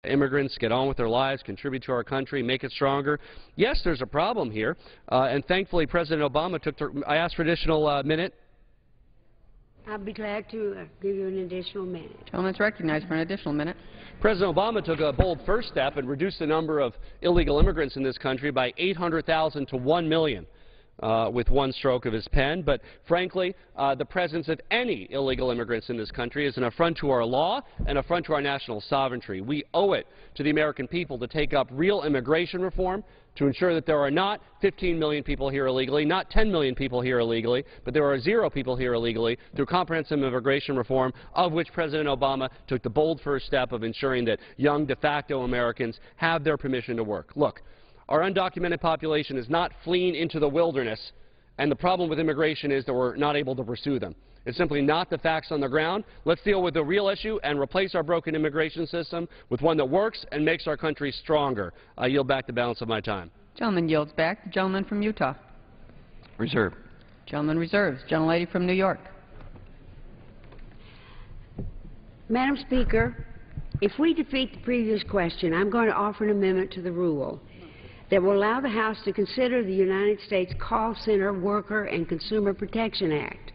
immigrants get on with their lives, contribute to our country, make it stronger. Yes, there's a problem here, and thankfully President Obama I asked for an additional minute. I'll be glad to give you an additional minute. Gentleman's recognized for an additional minute. President Obama took a bold first step and reduced the number of illegal immigrants in this country by 800,000 to 1 million. With one stroke of his pen, but frankly, the presence of any illegal immigrants in this country is an affront to our law and an affront to our national sovereignty. We owe it to the American people to take up real immigration reform to ensure that there are not 15 million people here illegally, not 10 million people here illegally, but there are 0 people here illegally through comprehensive immigration reform, of which President Obama took the bold first step of ensuring that young de facto Americans have their permission to work. Look, our undocumented population is not fleeing into the wilderness, and the problem with immigration is that we're not able to pursue them. It's simply not the facts on the ground. Let's deal with the real issue and replace our broken immigration system with one that works and makes our country stronger. I yield back the balance of my time. Gentleman yields back. The gentleman from Utah. Reserve. Gentleman reserves. Gentlelady from New York. Madam Speaker, if we defeat the previous question, I'm going to offer an amendment to the rule that will allow the House to consider the United States Call Center Worker and Consumer Protection Act.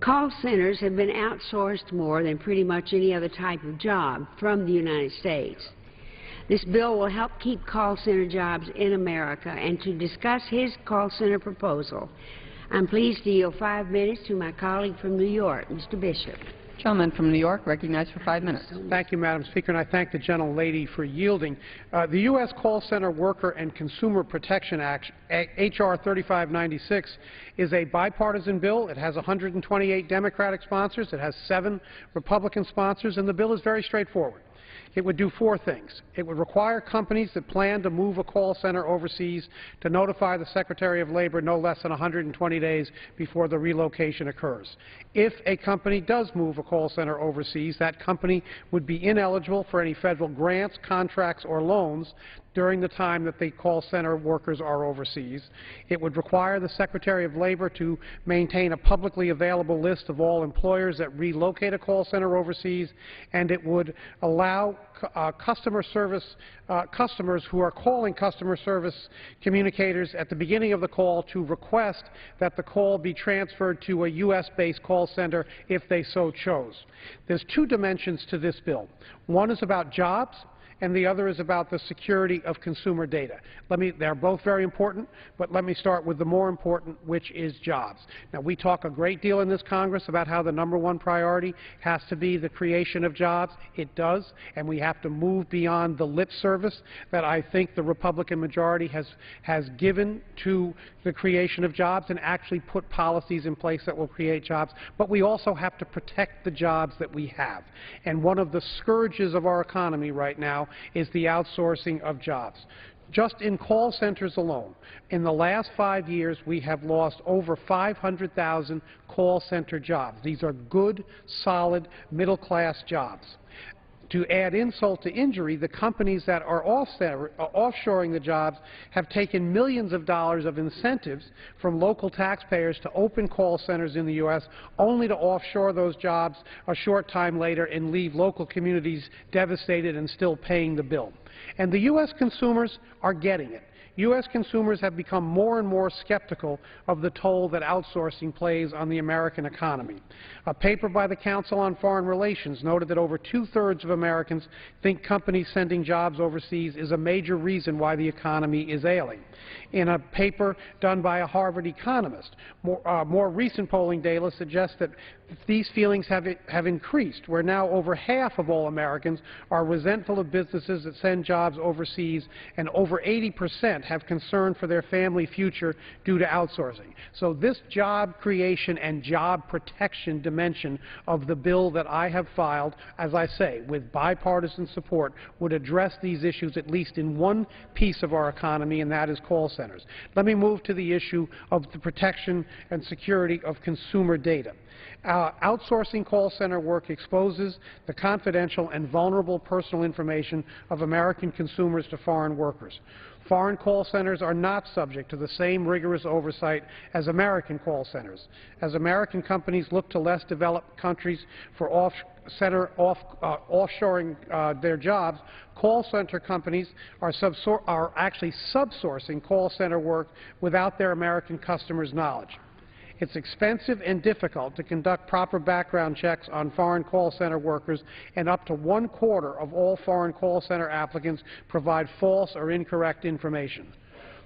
Call centers have been outsourced more than pretty much any other type of job from the United States. This bill will help keep call center jobs in America, and to discuss his call center proposal, I'm pleased to yield 5 minutes to my colleague from New York, Mr. Bishop. Gentleman from New York, recognized for 5 minutes. Thank you, Madam Speaker, and I thank the gentlelady for yielding. The U.S. Call Center Worker and Consumer Protection Act, H.R. 3596, is a bipartisan bill. It has 128 Democratic sponsors. It has 7 Republican sponsors, and the bill is very straightforward. It would do 4 things. It would require companies that plan to move a call center overseas to notify the Secretary of Labor no less than 120 days before the relocation occurs. If a company does move a call center overseas, that company would be ineligible for any federal grants, contracts, or loans during the time that the call center workers are overseas. It would require the Secretary of Labor to maintain a publicly available list of all employers that relocate a call center overseas, and it would allow customers who are calling customer service communicators at the beginning of the call to request that the call be transferred to a U.S.-based call center if they so chose. There's 2 dimensions to this bill. One is about jobs, and the other is about the security of consumer data. They're both very important, but let me start with the more important, which is jobs. Now, we talk a great deal in this Congress about how the #1 priority has to be the creation of jobs. It does, and we have to move beyond the lip service that I think the Republican majority has given to the creation of jobs and actually put policies in place that will create jobs. But we also have to protect the jobs that we have. And one of the scourges of our economy right now is the outsourcing of jobs. Just in call centers alone, in the last 5 years, we have lost over 500,000 call center jobs. These are good, solid, middle-class jobs. To add insult to injury, the companies that are offshoring the jobs have taken millions of dollars of incentives from local taxpayers to open call centers in the U.S., only to offshore those jobs a short time later and leave local communities devastated and still paying the bill. And the U.S. consumers are getting it. U.S. consumers have become more and more skeptical of the toll that outsourcing plays on the American economy. A paper by the Council on Foreign Relations noted that over 2/3 of Americans think companies sending jobs overseas is a major reason why the economy is ailing. In a paper done by a Harvard economist, more recent polling data suggests that these feelings have increased, where now over half of all Americans are resentful of businesses that send jobs overseas, and over 80% have concern for their family future due to outsourcing. So this job creation and job protection dimension of the bill that I have filed, as I say, with bipartisan support, would address these issues at least in one piece of our economy, and that is call centers. Let me move to the issue of the protection and security of consumer data. Outsourcing call center work exposes the confidential and vulnerable personal information of American consumers to foreign workers. Foreign call centers are not subject to the same rigorous oversight as American call centers. As American companies look to less developed countries for offshoring their jobs, call center companies are actually subsourcing call center work without their American customers' knowledge. It's expensive and difficult to conduct proper background checks on foreign call center workers, and up to 1/4 of all foreign call center applicants provide false or incorrect information.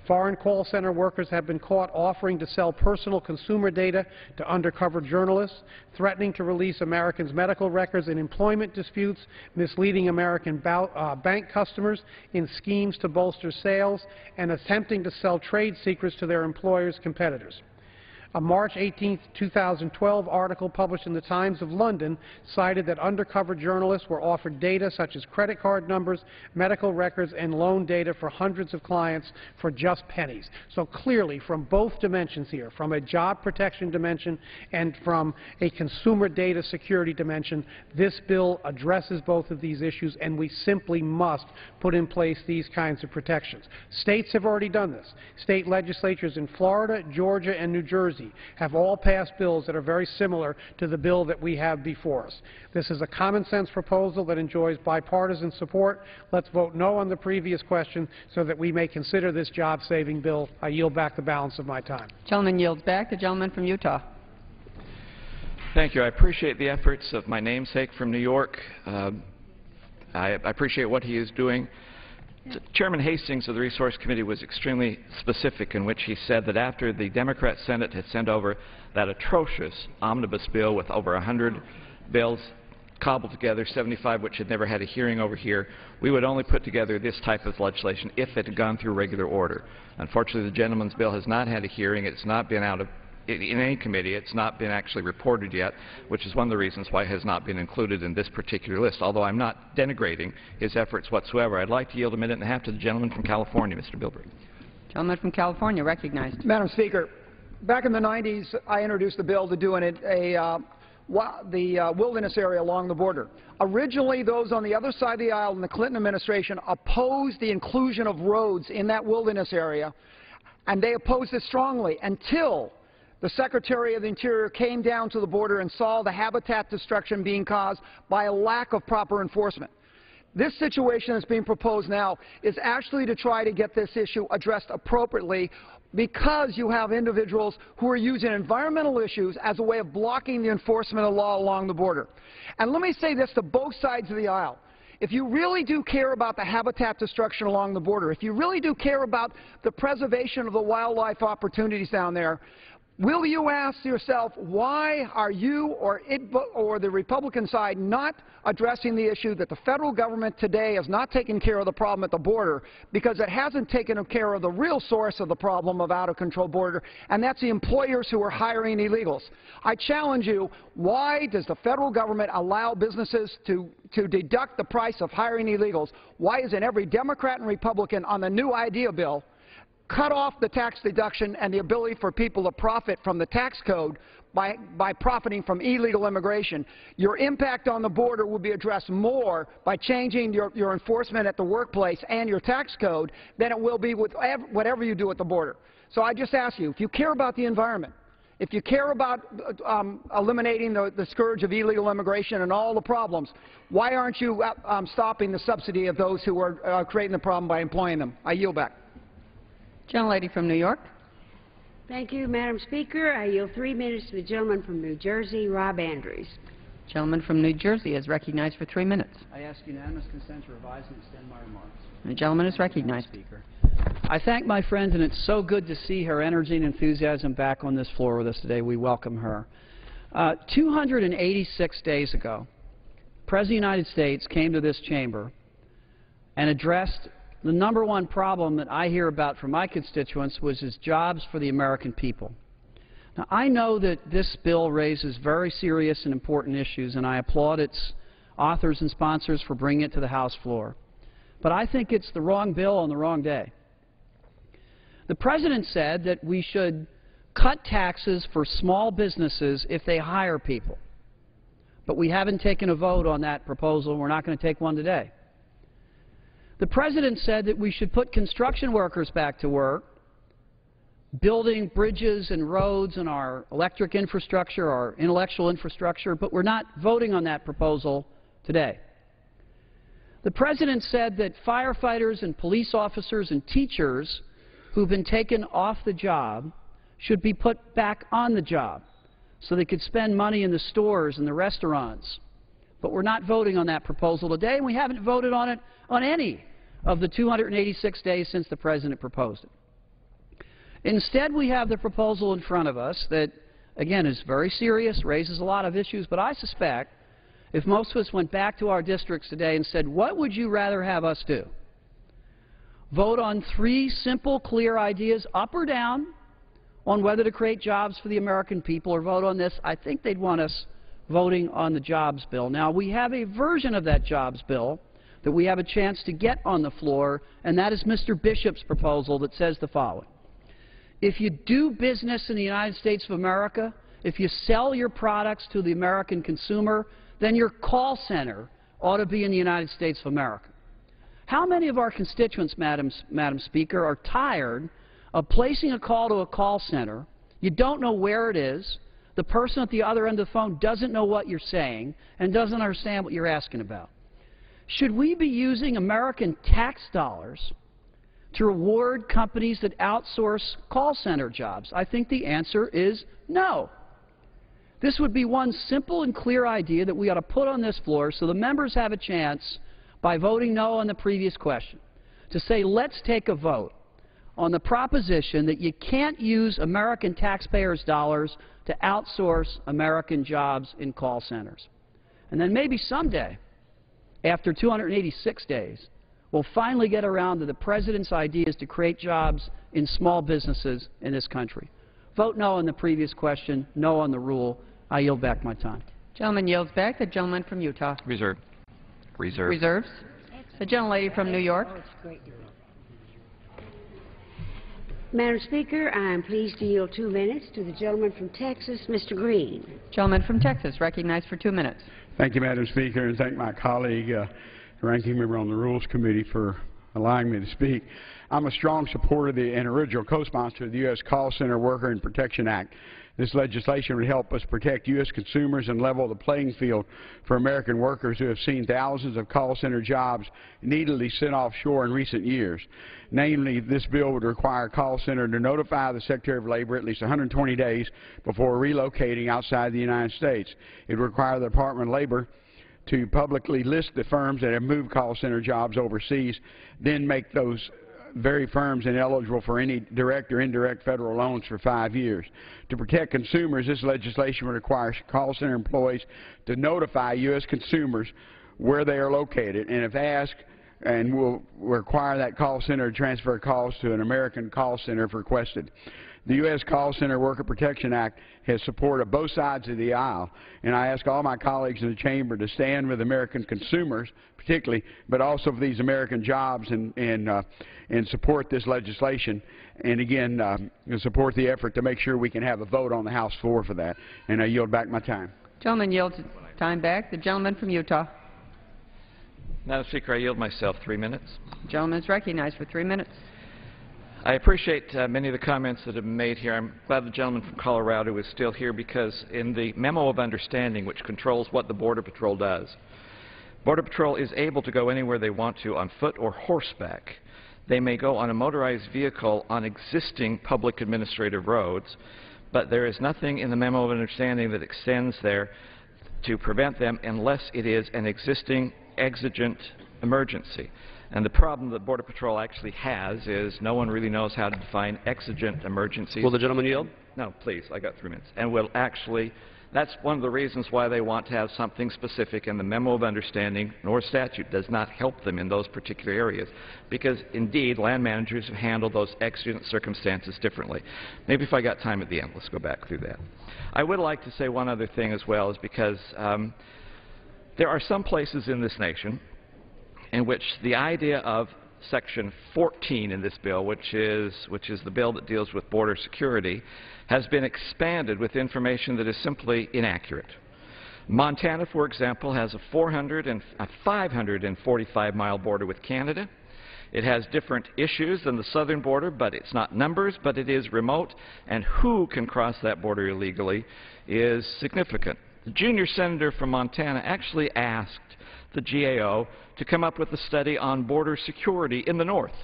Foreign call center workers have been caught offering to sell personal consumer data to undercover journalists, threatening to release Americans' medical records in employment disputes, misleading American bank customers in schemes to bolster sales, and attempting to sell trade secrets to their employers' competitors. A March 18, 2012 article published in the Times of London cited that undercover journalists were offered data such as credit card numbers, medical records, and loan data for hundreds of clients for just pennies. So clearly, from both dimensions here, from a job protection dimension and from a consumer data security dimension, this bill addresses both of these issues, and we simply must put in place these kinds of protections. States have already done this. State legislatures in Florida, Georgia, and New Jersey have all passed bills that are very similar to the bill that we have before us. This is a common-sense proposal that enjoys bipartisan support. Let's vote no on the previous question so that we may consider this job-saving bill. I yield back the balance of my time. Gentleman yields back. The gentleman from Utah. Thank you. I appreciate the efforts of my namesake from New York. I appreciate what he is doing. Chairman Hastings of the Resource Committee was extremely specific in which he said that after the Democrat Senate had sent over that atrocious omnibus bill with over 100 bills cobbled together, 75 which had never had a hearing over here, we would only put together this type of legislation if it had gone through regular order. Unfortunately, the gentleman's bill has not had a hearing. It's not been out of in any committee. It's not been actually reported yet, which is one of the reasons why it has not been included in this particular list, although I'm not denigrating his efforts whatsoever. I'd like to yield a minute and a half to the gentleman from California, Mr. Bilbrey. Gentleman from California recognized. Madam Speaker, back in the 90s, I introduced a bill to do the wilderness area along the border. Originally, those on the other side of the aisle in the Clinton administration opposed the inclusion of roads in that wilderness area, and they opposed it strongly until the Secretary of the Interior came down to the border and saw the habitat destruction being caused by a lack of proper enforcement. This situation that's being proposed now is actually to try to get this issue addressed appropriately, because you have individuals who are using environmental issues as a way of blocking the enforcement of law along the border. And let me say this to both sides of the aisle. If you really do care about the habitat destruction along the border, if you really do care about the preservation of the wildlife opportunities down there, will you ask yourself, why are you or the Republican side not addressing the issue that the federal government today has not taken care of the problem at the border, because it hasn't taken care of the real source of the problem of out-of-control border, and that's the employers who are hiring illegals. I challenge you, why does the federal government allow businesses to deduct the price of hiring illegals? Why isn't every Democrat and Republican on the new IDEA bill cut off the tax deduction and the ability for people to profit from the tax code by profiting from illegal immigration? Your impact on the border will be addressed more by changing your enforcement at the workplace and your tax code than it will be with whatever you do at the border. So I just ask you, if you care about the environment, if you care about eliminating the scourge of illegal immigration and all the problems, why aren't you stopping the subsidy of those who are creating the problem by employing them? I yield back. Gentlelady from New York. Thank you, Madam Speaker. I yield 3 minutes to the gentleman from New Jersey, Rob Andrews. Gentleman from New Jersey is recognized for 3 minutes. I ask unanimous consent to revise and extend my remarks. The gentleman is recognized. Speaker, I thank my friend, and it's so good to see her energy and enthusiasm back on this floor with us today. We welcome her. 286 days ago, the President of the United States came to this chamber and addressed the #1 problem that I hear about from my constituents, was his jobs for the American people. Now, I know that this bill raises very serious and important issues, and I applaud its authors and sponsors for bringing it to the House floor. But I think it's the wrong bill on the wrong day. The President said that we should cut taxes for small businesses if they hire people. But we haven't taken a vote on that proposal. We're not going to take one today. The President said that we should put construction workers back to work, building bridges and roads and our electric infrastructure, our intellectual infrastructure, but we're not voting on that proposal today. The President said that firefighters and police officers and teachers who've been taken off the job should be put back on the job so they could spend money in the stores and the restaurants. But we're not voting on that proposal today, and we haven't voted on it on any of the 286 days since the President proposed it. Instead, we have the proposal in front of us that, again, is very serious, raises a lot of issues, but I suspect if most of us went back to our districts today and said, what would you rather have us do? Vote on 3 simple, clear ideas, up or down, on whether to create jobs for the American people, or vote on this, I think they'd want us voting on the jobs bill. Now, we have a version of that jobs bill that we have a chance to get on the floor, and that is Mr. Bishop's proposal that says the following. If you do business in the United States of America, if you sell your products to the American consumer, then your call center ought to be in the United States of America. How many of our constituents, Madam Speaker, are tired of placing a call to a call center, you don't know where it is, the person at the other end of the phone doesn't know what you're saying and doesn't understand what you're asking about? Should we be using American tax dollars to reward companies that outsource call center jobs? I think the answer is no. This would be one simple and clear idea that we ought to put on this floor so the members have a chance, by voting no on the previous question, to say let's take a vote on the proposition that you can't use American taxpayers' dollars to outsource American jobs in call centers. And then maybe someday, after 286 days, we'll finally get around to the President's ideas to create jobs in small businesses in this country. Vote no on the previous question, no on the rule. I yield back my time. Gentleman yields back. The gentleman from Utah. Reserve. Reserve. Reserves. The gentlelady from New York. Madam Speaker, I am pleased to yield 2 minutes to the gentleman from Texas, Mr. Green. Gentleman from Texas, recognized for 2 minutes. Thank you, Madam Speaker, and thank my colleague, ranking member on the Rules Committee, for allowing me to speak. I'm a strong supporter and original co-sponsor of the U.S. Call Center Worker and Protection Act. This legislation would help us protect U.S. consumers and level the playing field for American workers who have seen thousands of call center jobs needlessly sent offshore in recent years. Namely, this bill would require a call center to notify the Secretary of Labor at least 120 days before relocating outside the United States. It would require the Department of Labor to publicly list the firms that have moved call center jobs overseas, then make those very firms ineligible for any direct or indirect federal loans for 5 years. To protect consumers, this legislation would require call center employees to notify U.S. consumers where they are located, and if asked, and will require that call center to transfer calls to an American call center if requested. The U.S. Call Center Worker Protection Act has support of both sides of the aisle, and I ask all my colleagues in the chamber to stand with American consumers, particularly, but also for these American jobs, and support this legislation, and again, support the effort to make sure we can have a vote on the House floor for that. And I yield back my time. Gentleman yields time back. The gentleman from Utah. Madam Speaker, I yield myself 3 minutes. The gentleman is recognized for 3 minutes. I appreciate many of the comments that have been made here. I'm glad the gentleman from Colorado is still here, because in the memo of understanding, which controls what the Border Patrol does, Border Patrol is able to go anywhere they want to on foot or horseback. They may go on a motorized vehicle on existing public administrative roads, but there is nothing in the memo of understanding that extends there to prevent them unless it is an existing exigent emergency. And the problem that Border Patrol actually has is no one really knows how to define exigent emergencies. Will the gentleman yield? No, please. I got 3 minutes. And will actually, that's one of the reasons why they want to have something specific, and the memo of understanding nor statute does not help them in those particular areas, because indeed land managers have handled those exigent circumstances differently. Maybe if I got time at the end, let's go back through that. I would like to say one other thing as well, is because there are some places in this nation in which the idea of Section 14 in this bill, which is the bill that deals with border security, has been expanded with information that is simply inaccurate. Montana, for example, has a 545-mile border with Canada. It has different issues than the southern border, but it's not numbers, but it is remote, and who can cross that border illegally is significant. The junior senator from Montana actually asked the GAO to come up with a study on border security in the north,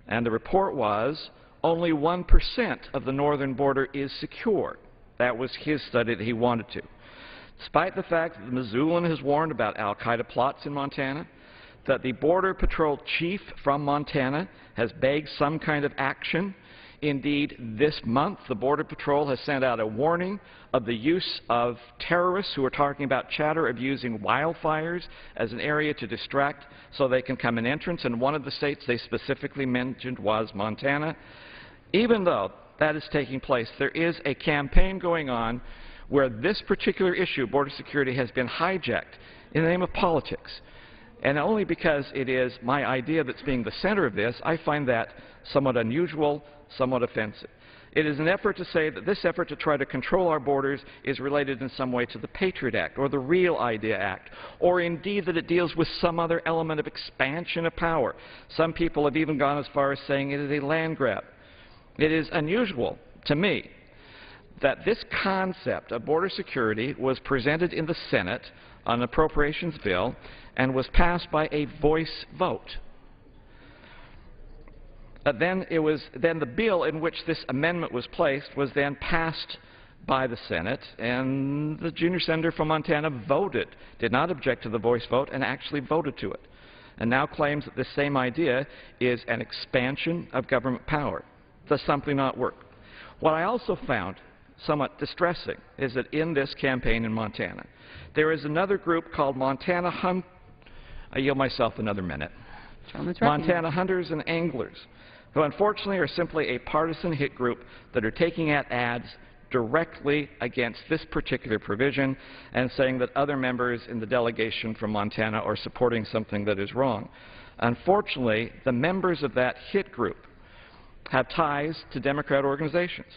and the report was only 1% of the northern border is secure. That was his study that he wanted to. Despite the fact that the Missoulian has warned about al-Qaeda plots in Montana, that the Border Patrol chief from Montana has begged some kind of action. Indeed, this month, the Border Patrol has sent out a warning of the use of terrorists who are talking about chatter of using wildfires as an area to distract so they can come in entrance, and one of the states they specifically mentioned was Montana. Even though that is taking place, there is a campaign going on where this particular issue, border security, has been hijacked in the name of politics. And only because it is my idea that's being the center of this, I find that somewhat unusual, somewhat offensive. It is an effort to say that this effort to try to control our borders is related in some way to the Patriot Act or the Real Idea Act, or indeed that it deals with some other element of expansion of power. Some people have even gone as far as saying it is a land grab. It is unusual to me that this concept of border security was presented in the Senate on an appropriations bill and was passed by a voice vote. Then the bill in which this amendment was placed was then passed by the Senate, and the junior senator from Montana voted, did not object to the voice vote, and actually voted to it, and now claims that this same idea is an expansion of government power. Does something not work? What I also found somewhat distressing is that in this campaign in Montana, there is another group called Montana I yield myself another minute. Montana Hunters and Anglers, who unfortunately are simply a partisan hit group that are taking out ads directly against this particular provision and saying that other members in the delegation from Montana are supporting something that is wrong. Unfortunately, the members of that hit group have ties to Democrat organizations.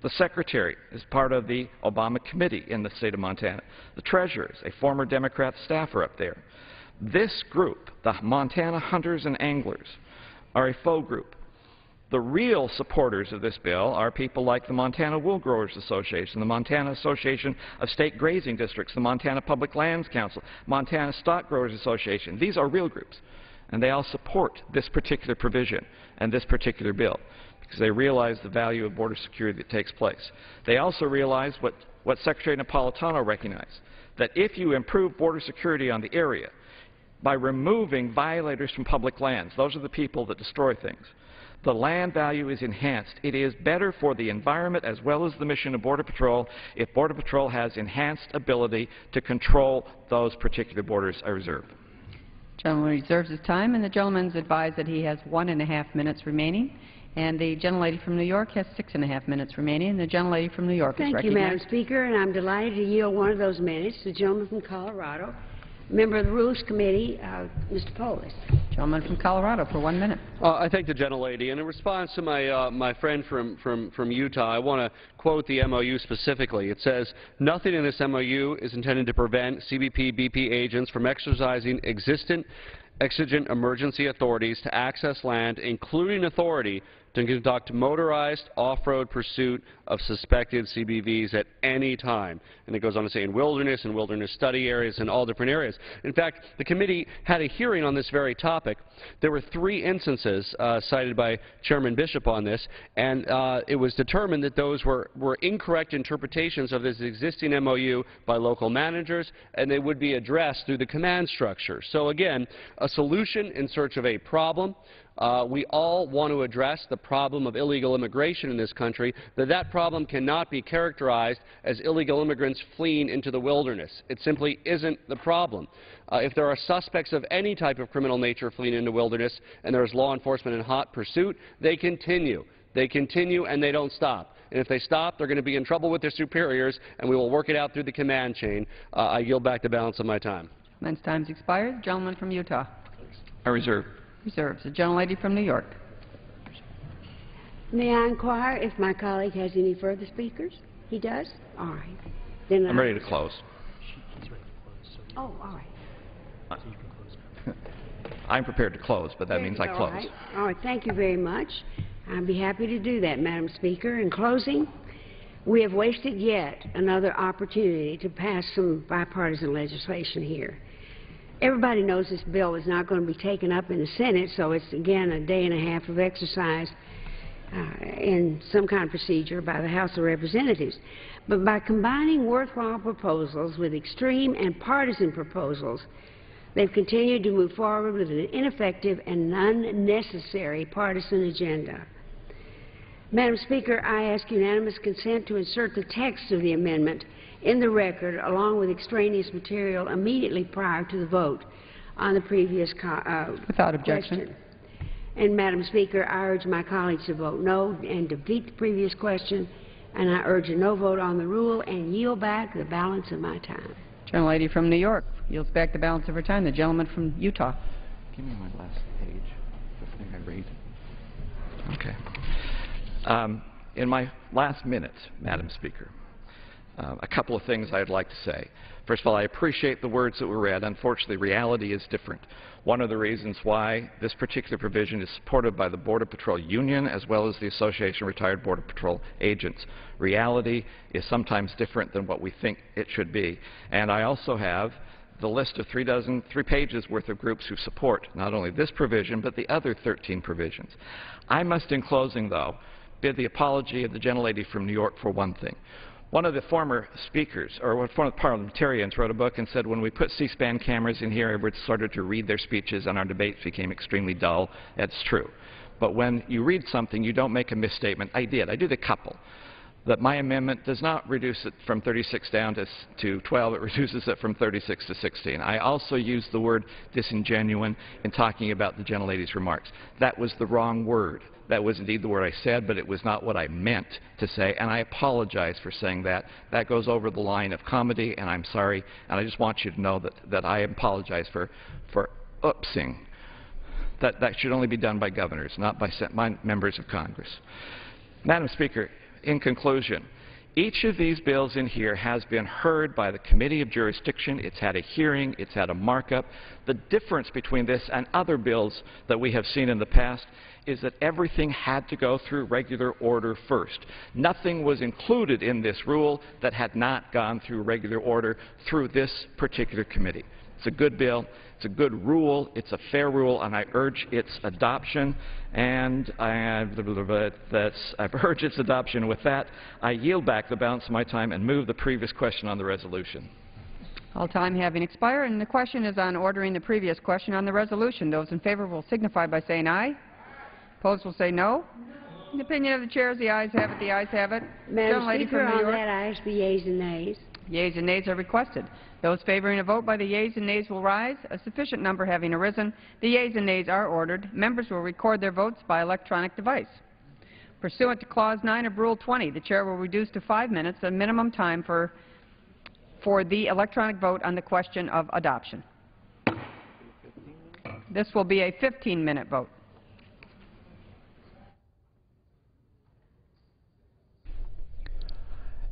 The secretary is part of the Obama committee in the state of Montana. The treasurer is a former Democrat staffer up there. This group, the Montana Hunters and Anglers, are a faux group. The real supporters of this bill are people like the Montana Wool Growers Association, the Montana Association of State Grazing Districts, the Montana Public Lands Council, Montana Stock Growers Association. These are real groups, and they all support this particular provision and this particular bill because they realize the value of border security that takes place. They also realize what Secretary Napolitano recognized, that if you improve border security on the area by removing violators from public lands, those are the people that destroy things, the land value is enhanced. It is better for the environment as well as the mission of Border Patrol if Border Patrol has enhanced ability to control those particular borders I reserve. The gentleman reserves his time, and the gentleman's advised that he has 1.5 minutes remaining. And the gentlelady from New York has 6.5 minutes remaining. And the gentlelady from New York is recognized. Thank you, Madam Speaker, and I'm delighted to yield one of those minutes to the gentleman from Colorado, member of the Rules Committee, Mr. Polis. Gentleman from Colorado for 1 minute. I thank the gentlelady. And in response to my friend from Utah, I want to quote the MOU specifically. It says, "Nothing in this MOU is intended to prevent CBP BP agents from exercising exigent emergency authorities to access land, including authority to conduct motorized off-road pursuit of suspected CBVs at any time." And it goes on to say in wilderness and wilderness study areas and all different areas. In fact, the committee had a hearing on this very topic. There were 3 instances cited by Chairman Bishop on this, and it was determined that those were incorrect interpretations of this existing MOU by local managers, and they would be addressed through the command structure. So again, a solution in search of a problem. We all want to address the problem of illegal immigration in this country, but that problem cannot be characterized as illegal immigrants fleeing into the wilderness. It simply isn't the problem. If there are suspects of any type of criminal nature fleeing into wilderness and there is law enforcement in hot pursuit, they continue. They continue and they don't stop. And if they stop, they're going to be in trouble with their superiors, and we will work it out through the command chain. I yield back the balance of my time. Gentleman's time has expired. The gentleman from Utah. I reserve. Reserves. The gentlelady from New York. May I inquire if my colleague has any further speakers? He does? All right. Then I'm ready to close. Oh, all right. I'm prepared to close, but that means I close. All right. All right. Thank you very much. I'd be happy to do that, Madam Speaker. In closing, we have wasted yet another opportunity to pass some bipartisan legislation here. Everybody knows this bill is not going to be taken up in the Senate, so it's, again, a day and a half of exercise in some kind of procedure by the House of Representatives. But by combining worthwhile proposals with extreme and partisan proposals, they've continued to move forward with an ineffective and unnecessary partisan agenda. Madam Speaker, I ask unanimous consent to insert the text of the amendment in the record along with extraneous material immediately prior to the vote on the previous Without objection. question. And Madam Speaker, I urge my colleagues to vote no and defeat the previous question, and I urge a no vote on the rule and yield back the balance of my time. Gentlelady from New York yields back the balance of her time. The gentleman from Utah. Give me my last page, the thing I read. Okay. In my last minutes, Madam Speaker, a couple of things I'd like to say. First of all, I appreciate the words that were read. Unfortunately, reality is different. One of the reasons why this particular provision is supported by the Border Patrol Union as well as the Association of Retired Border Patrol Agents. Reality is sometimes different than what we think it should be. And I also have the list of 3 pages worth of groups who support not only this provision but the other 13 provisions. I must, in closing, though, bid the apology of the gentlelady from New York for one thing. One of the former speakers, or one of the parliamentarians, wrote a book and said when we put C-SPAN cameras in here, everyone started to read their speeches and our debates became extremely dull. That's true. But when you read something, you don't make a misstatement. I did. I did a couple. That my amendment does not reduce it from 36 down to 12. It reduces it from 36 to 16. I also used the word disingenuine in talking about the gentlelady's remarks. That was the wrong word. That was indeed the word I said, but it was not what I meant to say, and I apologize for saying that. That goes over the line of comedy, and I'm sorry, and I just want you to know that I apologize for oopsing. That should only be done by governors, not by members of Congress. Madam Speaker, in conclusion, each of these bills in here has been heard by the Committee of Jurisdiction. It's had a hearing. It's had a markup. The difference between this and other bills that we have seen in the past is that everything had to go through regular order first. Nothing was included in this rule that had not gone through regular order through this particular committee. It's a good bill. It's a good rule. It's a fair rule, and I urge its adoption. And I've urged its adoption. With that, I yield back the balance of my time and move the previous question on the resolution. All time having expired, and the question is on ordering the previous question on the resolution. Those in favor will signify by saying aye. Opposed will say no. In the opinion of the chair, the ayes have it. The ayes have it. Madam Speaker, on that I ask the yeas and nays. Yeas and nays are requested. Those favoring a vote by the yeas and nays will rise. A sufficient number having arisen, the yeas and nays are ordered. Members will record their votes by electronic device. Pursuant to Clause 9 of Rule 20, the chair will reduce to 5 minutes the minimum time for the electronic vote on the question of adoption. This will be a 15-minute vote.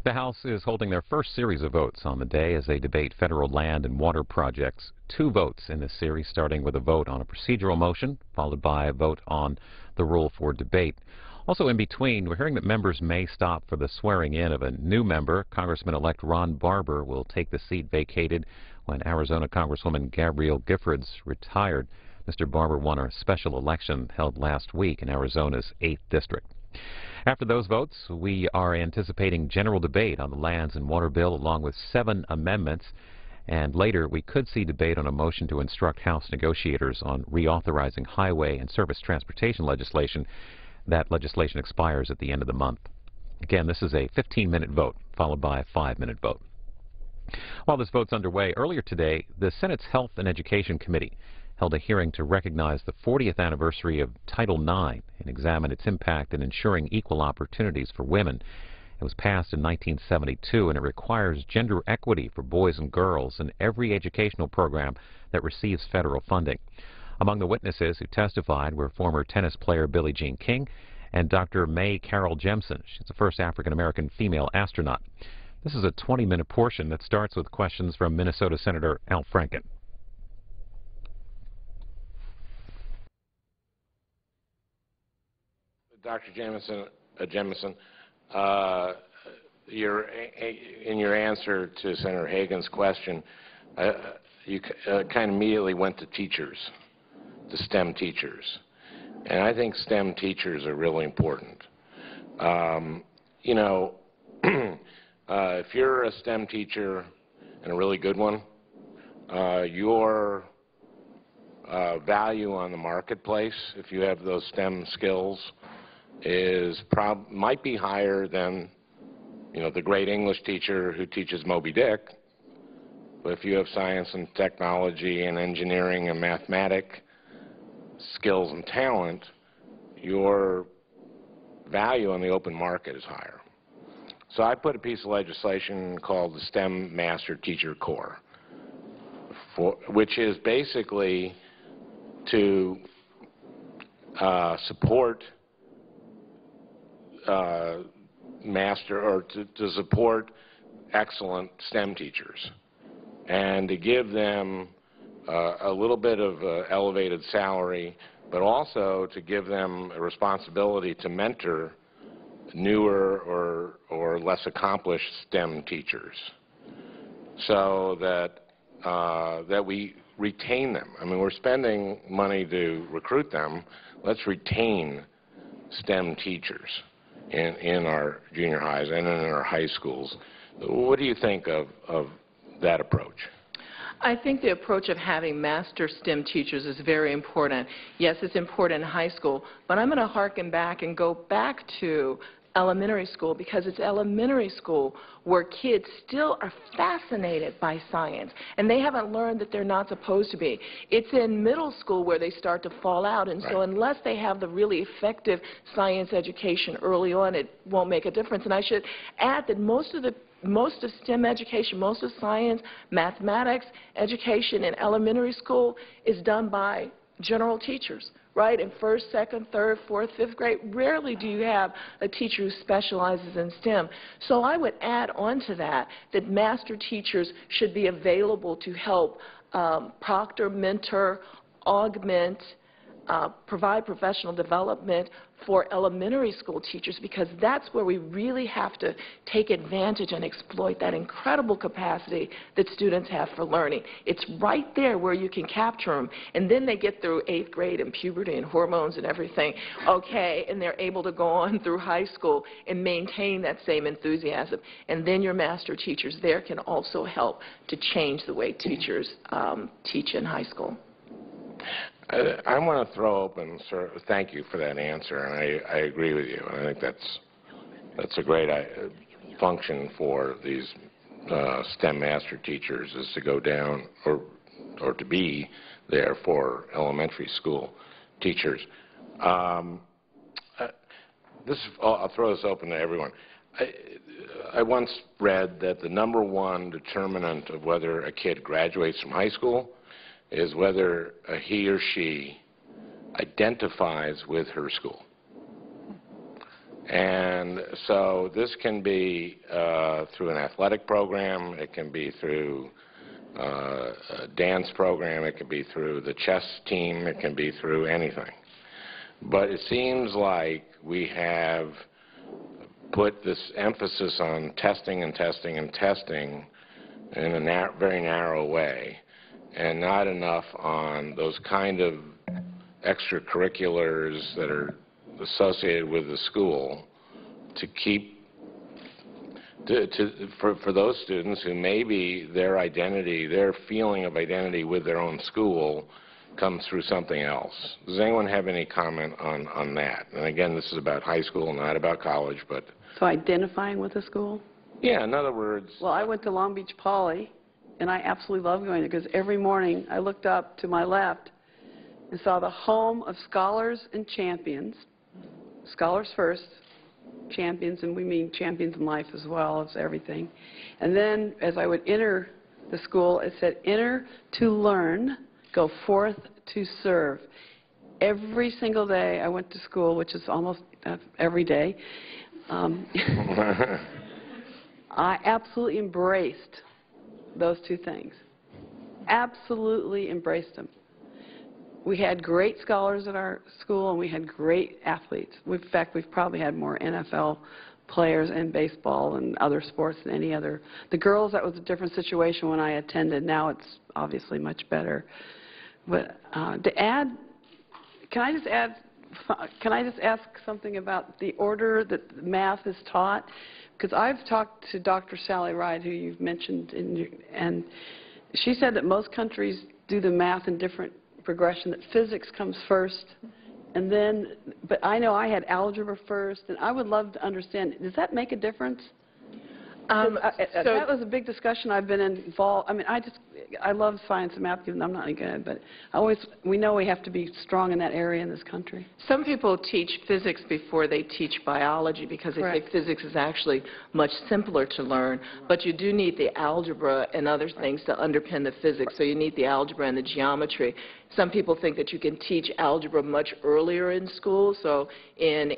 The House is holding their first series of votes on the day as they debate federal land and water projects. 2 votes in this series, starting with a vote on a procedural motion, followed by a vote on the rule for debate. Also in between, we're hearing that members may stop for the swearing in of a new member. Congressman-elect Ron Barber will take the seat vacated when Arizona Congresswoman Gabrielle Giffords retired. Mr. Barber won a special election held last week in Arizona's 8th district. After those votes, we are anticipating general debate on the Lands and Water Bill along with 7 amendments. And later, we could see debate on a motion to instruct House negotiators on reauthorizing highway and surface transportation legislation. That legislation expires at the end of the month. Again, this is a 15-minute vote, followed by a 5-minute vote. While this vote's underway, earlier today, the Senate's Health and Education Committee held a hearing to recognize the 40th anniversary of Title IX and examine its impact in ensuring equal opportunities for women. It was passed in 1972, and it requires gender equity for boys and girls in every educational program that receives federal funding. Among the witnesses who testified were former tennis player Billie Jean King and Dr. Mae Carol Jemison. She's the first African-American female astronaut. This is a 20-minute portion that starts with questions from Minnesota Senator Al Franken. Dr. Jemison, in your answer to Senator Hagan's question, you kind of immediately went to teachers, to STEM teachers. And I think STEM teachers are really important. You know, if you're a STEM teacher and a really good one, your value on the marketplace, if you have those STEM skills, might be higher than, you know, the great English teacher who teaches Moby Dick. But if you have science and technology and engineering and mathematic skills and talent, your value on the open market is higher. So I put a piece of legislation called the STEM Master Teacher Corps, which is basically to support to support excellent STEM teachers and to give them a little bit of elevated salary, but also to give them a responsibility to mentor newer or less accomplished STEM teachers so that we retain them. I mean, we're spending money to recruit them. Let's retain STEM teachers in our junior highs and in our high schools. What do you think of that approach? I think the approach of having master STEM teachers is very important. Yes, it's important in high school, but I'm going to harken back and go back to elementary school, because it's elementary school where kids still are fascinated by science, and they haven't learned that they're not supposed to be. It's in middle school where they start to fall out, and so unless they have the really effective science education early on, it won't make a difference. And I should add that most of STEM education, most of science, mathematics education in elementary school is done by general teachers, right? In first, second, third, fourth, fifth grade, rarely do you have a teacher who specializes in STEM. So I would add on to that master teachers should be available to help proctor, mentor, augment, provide professional development for elementary school teachers, because that's where we really have to take advantage and exploit that incredible capacity that students have for learning. It's right there where you can capture them, and then they get through 8th grade and puberty and hormones and everything, okay, and they're able to go on through high school and maintain that same enthusiasm. And then your master teachers there can also help to change the way teachers teach in high school. I want to throw open, sir, thank you for that answer, and I agree with you. I think that's a great function for these STEM master teachers, is to go down or to be there for elementary school teachers. I'll throw this open to everyone. I once read that the #1 determinant of whether a kid graduates from high school is whether he or she identifies with her school. And so this can be through an athletic program, it can be through a dance program, it can be through the chess team, it can be through anything. But it seems like we have put this emphasis on testing and testing and testing in a very narrow way, and not enough on those kind of extracurriculars that are associated with the school to keep, for those students who maybe their identity, their feeling of identity with their own school comes through something else. Does anyone have any comment on that? And again, this is about high school, not about college, but... So identifying with the school? Yeah, in other words... Well, I went to Long Beach Poly, and I absolutely loved going there, because every morning I looked up to my left and saw the home of scholars and champions. Scholars first, champions, and we mean champions in life as well as everything. And then as I would enter the school, it said, enter to learn, go forth to serve. Every single day I went to school, which is almost every day, I absolutely embraced those two things. Absolutely embraced them. We had great scholars at our school, and we had great athletes. In fact, we've probably had more NFL players in baseball and other sports than any other. The girls, that was a different situation when I attended. Now it's obviously much better. But to add, can I just ask something about the order that math is taught? Because I've talked to Dr. Sally Ride, who you've mentioned, and she said that most countries do the math in different progression, that physics comes first, and then, but I know I had algebra first, and I would love to understand, does that make a difference? That was a big discussion I've been involved. I mean, I love science and math, even though I'm not any good, but we know we have to be strong in that area in this country. Some people teach physics before they teach biology because they think physics is actually much simpler to learn, but you do need the algebra and other things to underpin the physics, so you need the algebra and the geometry. Some people think that you can teach algebra much earlier in school, so in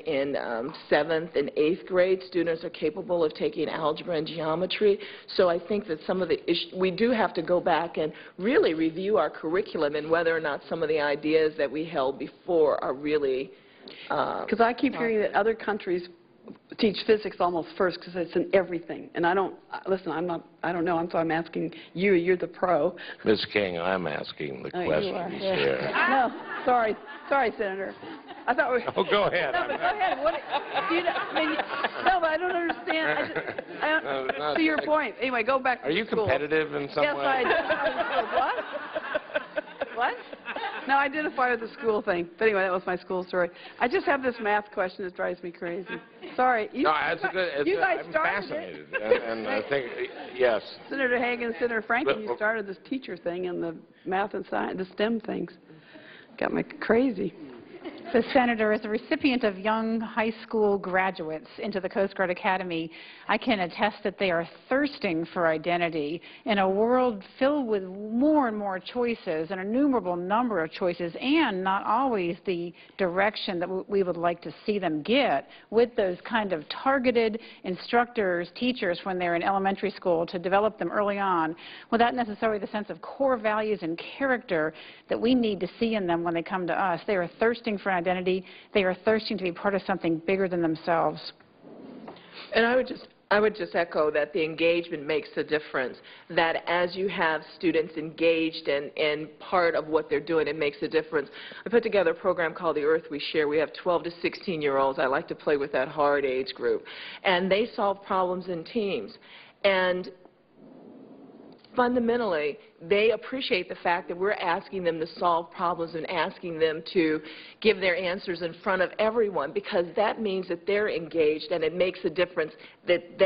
7th and 8th grade, students are capable of taking algebra and geometry. So I think that some of the we do have to go back and really review our curriculum and whether or not some of the ideas that we held before are really because I keep hearing that other countries teach physics almost first because it's in everything. And I don't, listen, I don't know, so I'm asking you, you're the pro. Ms. King, I'm asking the questions here. No, sorry, Senator. I thought we Oh, go ahead. No, but go ahead. What, no, but I don't understand. To your point. Anyway, go back to Are you school. competitive in some yes, way? Yes, I do. What? No, I identify with the school thing. But anyway, that was my school story. I just have this math question that drives me crazy. Sorry. No, it's a good. You guys I'm started fascinated, it. and I think yes. Senator Hagan, Senator Franken, you started this teacher thing and the math and science, the STEM things. Got me crazy. The Senator, as a recipient of young high school graduates into the Coast Guard Academy, I can attest that they are thirsting for identity in a world filled with more and more choices, an innumerable number of choices, and not always the direction that we would like to see them get with those kind of targeted instructors, teachers when they're in elementary school to develop them early on without necessarily the sense of core values and character that we need to see in them when they come to us. They are thirsting for identity. They are thirsting to be part of something bigger than themselves. And I would just echo that the engagement makes a difference, that as you have students engaged and part of what they're doing, it makes a difference. I put together a program called The Earth We Share. We have 12 to 16-year-olds. I like to play with that hard age group. And they solve problems in teams. And fundamentally, they appreciate the fact that we're asking them to solve problems and asking them to give their answers in front of everyone, because that means that they're engaged and it makes a difference that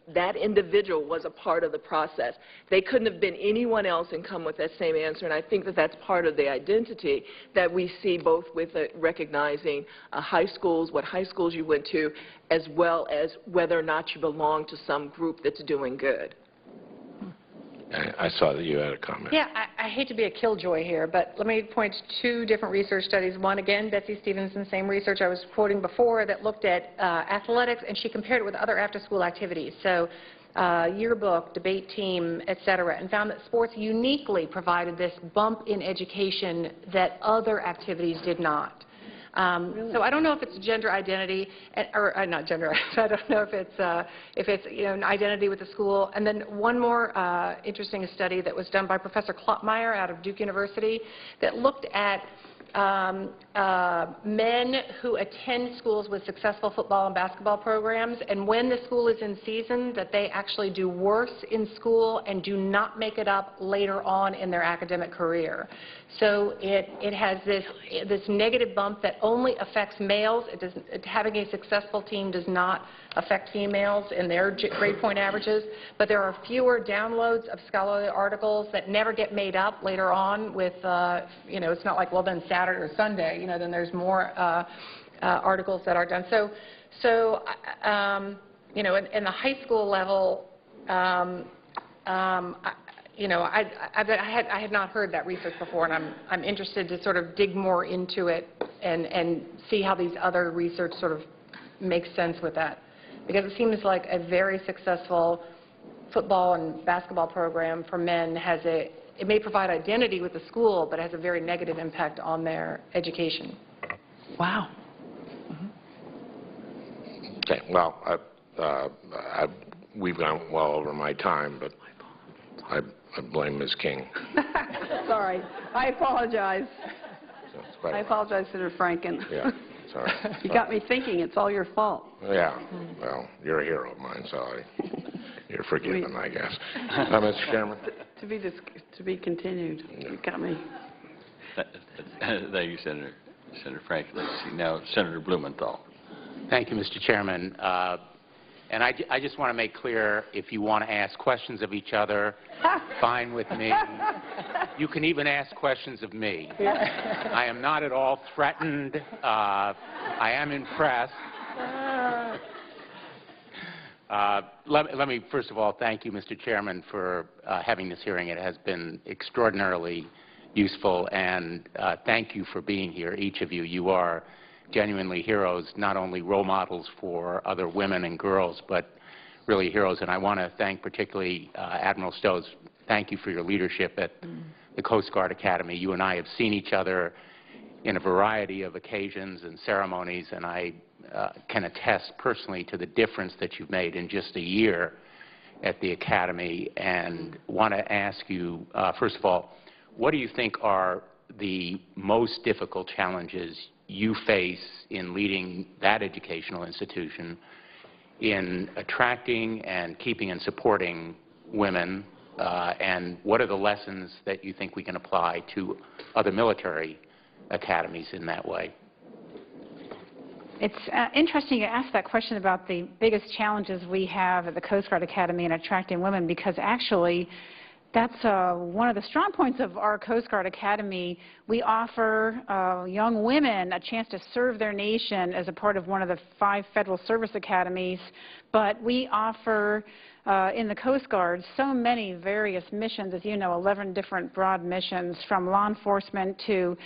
that individual was a part of the process. They couldn't have been anyone else and come with that same answer, and I think that that's part of the identity that we see both with recognizing high schools, what high schools you went to, as well as whether or not you belong to some group that's doing good. I saw that you had a comment. Yeah, I hate to be a killjoy here, but let me point to two different research studies. One, again, Betsy Stevenson, same research I was quoting before, that looked at athletics, and she compared it with other after-school activities. So yearbook, debate team, et cetera, and found that sports uniquely provided this bump in education that other activities did not. Really? So I don't know if it's gender identity, or not gender. I don't know if it's an identity with the school. And then one more interesting study that was done by Professor Kloppmeyer out of Duke University that looked at men who attend schools with successful football and basketball programs, and when the school is in season, that they actually do worse in school and do not make it up later on in their academic career. So it has this negative bump that only affects males. Having a successful team does not affect females in their grade point averages, but there are fewer downloads of scholarly articles that never get made up later on with, it's not like, well, then Saturday or Sunday, then there's more articles that are done. So in the high school level, you know, I had not heard that research before, and I'm interested to sort of dig more into it and see how these other research sort of makes sense with that, because it seems like a very successful football and basketball program for men it may provide identity with the school, but it has a very negative impact on their education. Wow. Okay. Well, we've gone well over my time, but I blame Ms. King. Sorry. I apologize. I apologize, Senator Franken. Yeah. Sorry. You got me thinking it's all your fault. Yeah. Well, you're a hero of mine, so you're forgiven, I guess. Mr. Chairman. To be continued. You got me. Thank you, Senator Franken. Let's see now, Senator Blumenthal. Thank you, Mr. Chairman. And I just want to make clear, if you want to ask questions of each other, fine with me. You can even ask questions of me. I am not at all threatened. I am impressed. Let me, first of all, thank you, Mr. Chairman, for having this hearing. It has been extraordinarily useful, and thank you for being here, each of you. You are genuinely heroes, not only role models for other women and girls, but really heroes. And I want to thank particularly Admiral Stowes. Thank you for your leadership at the Coast Guard Academy. You and I have seen each other in a variety of occasions and ceremonies, and I can attest personally to the difference that you've made in just a year at the Academy, and want to ask you, first of all, what do you think are the most difficult challenges you face in leading that educational institution in attracting and keeping and supporting women, and what are the lessons that you think we can apply to other military academies in that way? It's interesting you ask that question about the biggest challenges we have at the Coast Guard Academy in attracting women, because actually that's one of the strong points of our Coast Guard Academy. We offer young women a chance to serve their nation as a part of one of the 5 federal service academies, but we offer in the Coast Guard so many various missions, as you know, 11 different broad missions, from law enforcement to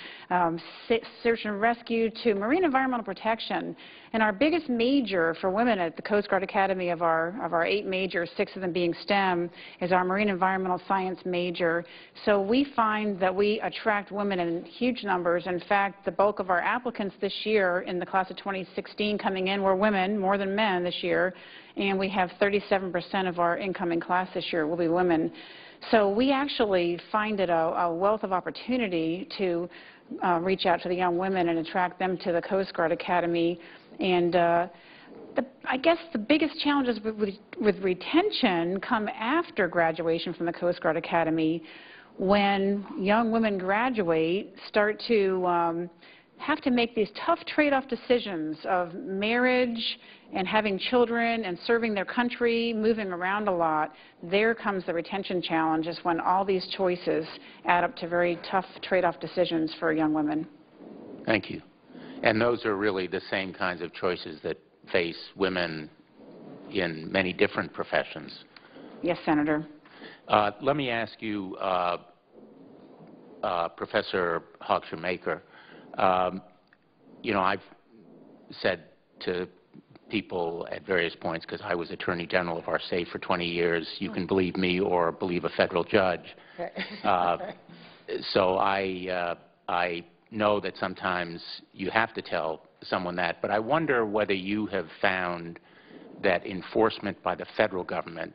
search and rescue to marine environmental protection. And our biggest major for women at the Coast Guard Academy, of our 8 majors, 6 of them being STEM, is our marine environmental science major. So we find that we attract women in huge numbers. In fact, the bulk of our applicants this year in the class of 2016 coming in were women, more than men this year, and we have 37% of our incoming class this year will be women. So we actually find it a wealth of opportunity to reach out to the young women and attract them to the Coast Guard Academy. And I guess the biggest challenges with retention come after graduation from the Coast Guard Academy, when young women graduate, start to have to make these tough trade-off decisions of marriage and having children and serving their country, moving around a lot. There comes the retention challenge, is when all these choices add up to very tough trade-off decisions for young women. Thank you. And those are really the same kinds of choices that face women in many different professions. Yes, Senator. Let me ask you, Professor Hochscher-Maker, you know, I've said to people at various points, because I was Attorney General of our state for 20 years, you can believe me or believe a federal judge. So I know that sometimes you have to tell someone that, but I wonder whether you have found that enforcement by the federal government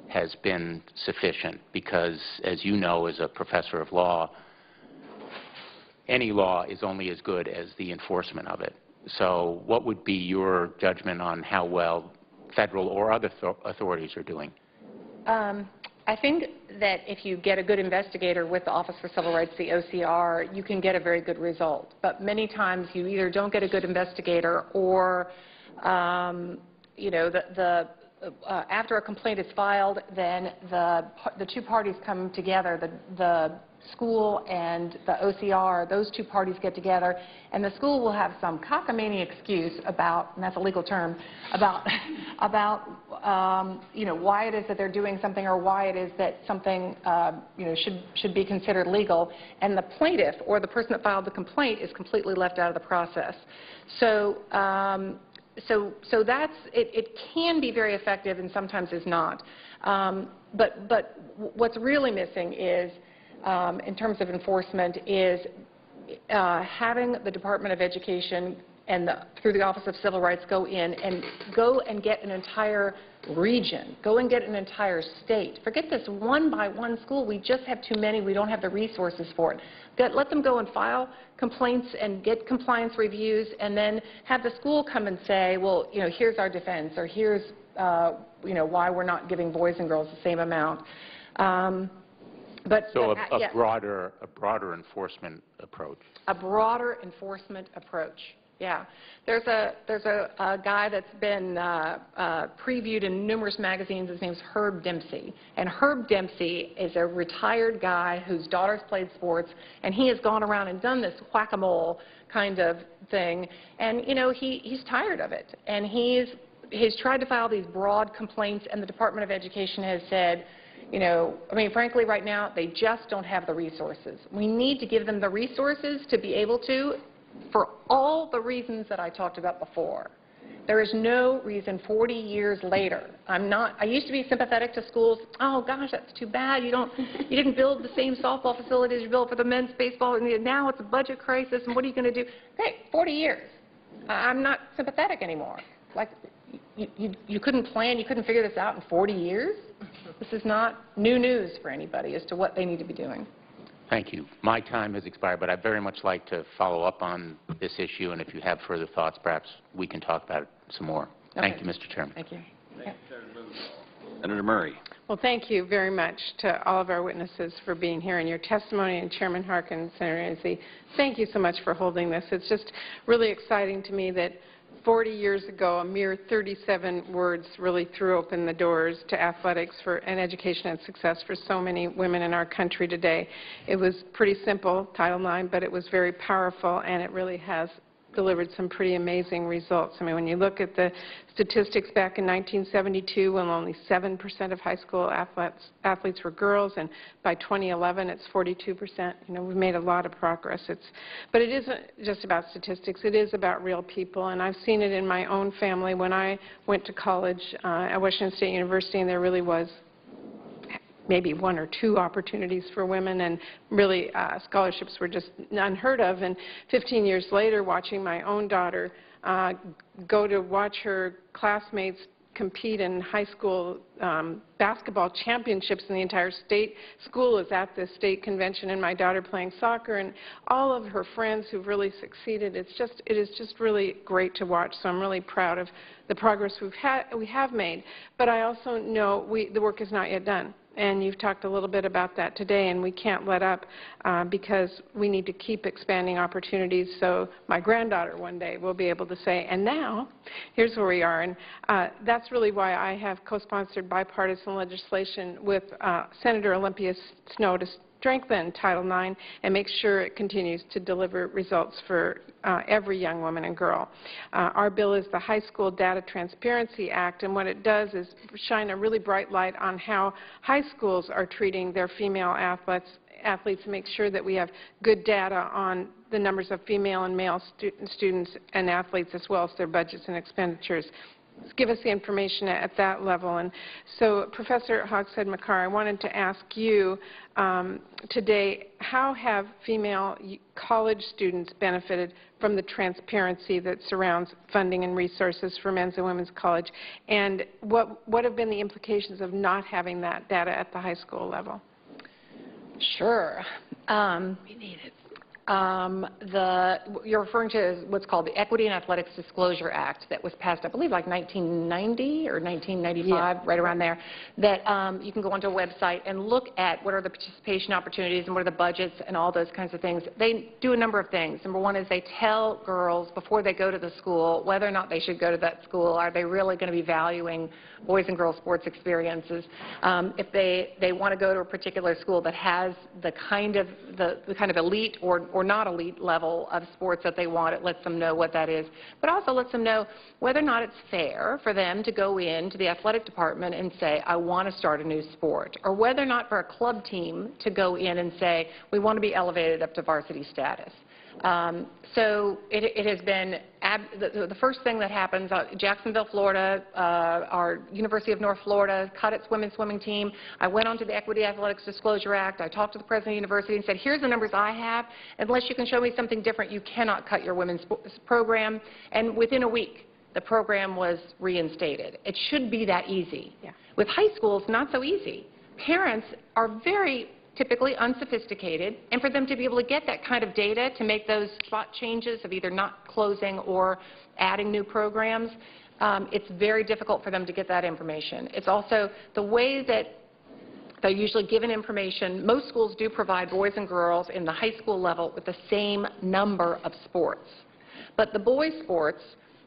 has been sufficient, because, as you know, as a professor of law, any law is only as good as the enforcement of it. So what would be your judgment on how well federal or other authorities are doing? I think that if you get a good investigator with the Office for Civil Rights, the OCR, you can get a very good result. But many times you either don't get a good investigator, or you know, after a complaint is filed, then the two parties come together, the school and the OCR, those two parties get together, and the school will have some cockamamie excuse about, and that's a legal term, about why it is that they're doing something or why it is that something should be considered legal, and the plaintiff or the person that filed the complaint is completely left out of the process. So that's it can be very effective and sometimes is not. But what's really missing is, in terms of enforcement, is having the Department of Education and through the Office of Civil Rights go in and get an entire region, go and get an entire state. Forget this one-by-one school. We just have too many. We don't have the resources for it. Let them go and file complaints and get compliance reviews, and then have the school come and say, well, here's our defense, or here's why we're not giving boys and girls the same amount. So a broader enforcement approach. A broader enforcement approach. Yeah. There's a guy that's been previewed in numerous magazines. His name's Herb Dempsey. And Herb Dempsey is a retired guy whose daughters played sports, and he has gone around and done this whack-a-mole kind of thing. And, he's tired of it. And he's tried to file these broad complaints, and the Department of Education has said, frankly, right now, they just don't have the resources. We need to give them the resources to be able to, for all the reasons that I talked about before. There is no reason 40 years later. I used to be sympathetic to schools. Oh gosh, that's too bad. You didn't build the same softball facilities you built for the men's baseball, and now it's a budget crisis, and what are you going to do? Hey, 40 years. I'm not sympathetic anymore. Like, you couldn't plan, you couldn't figure this out in 40 years? This is not new news for anybody as to what they need to be doing. Thank you. My time has expired, but I'd very much like to follow up on this issue, and if you have further thoughts, perhaps we can talk about it some more. Okay. Thank you, Mr. Chairman. Thank you. Senator Murray. Well, thank you very much to all of our witnesses for being here and your testimony, and Chairman Harkin, Senator Enzi, thank you so much for holding this. It's just really exciting to me that 40 years ago, a mere 37 words really threw open the doors to athletics and education and success for so many women in our country today. It was pretty simple, Title IX, but it was very powerful, and it really has delivered some pretty amazing results. I mean, when you look at the statistics back in 1972, when only 7% of high school athletes were girls, and by 2011 it's 42%. We've made a lot of progress. But it isn't just about statistics. It is about real people, and I've seen it in my own family. When I went to college at Washington State University, and there really was maybe one or two opportunities for women, and really scholarships were just unheard of. And 15 years later, watching my own daughter go to watch her classmates compete in high school basketball championships, and the entire state school is at the state convention, and my daughter playing soccer, and all of her friends who've really succeeded. It is just really great to watch. So I'm really proud of the progress we have made. But I also know the work is not yet done. And you've talked a little bit about that today, and we can't let up because we need to keep expanding opportunities so my granddaughter one day will be able to say, and now, here's where we are. And that's really why I have co-sponsored bipartisan legislation with Senator Olympia Snowe to strengthen Title IX and make sure it continues to deliver results for every young woman and girl. Our bill is the High School Data Transparency Act, and what it does is shine a really bright light on how high schools are treating their female athletes and make sure that we have good data on the numbers of female and male students and athletes, as well as their budgets and expenditures. Give us the information at that level. And so, Professor Hogshead-Makar, I wanted to ask you today, how have female college students benefited from the transparency that surrounds funding and resources for men's and women's college, and what have been the implications of not having that data at the high school level? Sure. We need it. you're referring to what's called the Equity and Athletics Disclosure Act that was passed, I believe, like 1990 or 1995, right around there, that you can go onto a website and look at what are the participation opportunities and what are the budgets and all those kinds of things. They do a number of things. Number one is they tell girls before they go to the school whether or not they should go to that school. Are they really going to be valuing boys and girls sports experiences? If they want to go to a particular school that has the kind of elite or not elite level of sports that they want, it lets them know what that is. But also lets them know whether or not it's fair for them to go into the athletic department and say, I want to start a new sport. Or whether or not for a club team to go in and say, we want to be elevated up to varsity status. So it has been, the first thing that happens, Jacksonville, Florida, our University of North Florida cut its women's swimming team. I went on to the Equity Athletics Disclosure Act. I talked to the president of the university and said, here's the numbers I have. Unless you can show me something different, you cannot cut your women's program. And within a week, the program was reinstated. It should be that easy. Yeah. With high schools, not so easy. Parents are very typically unsophisticated, and for them to be able to get that kind of data to make those spot changes of either not closing or adding new programs, it's very difficult for them to get that information. It's also the way that they're usually given information. Most schools do provide boys and girls in the high school level with the same number of sports. But the boys' sports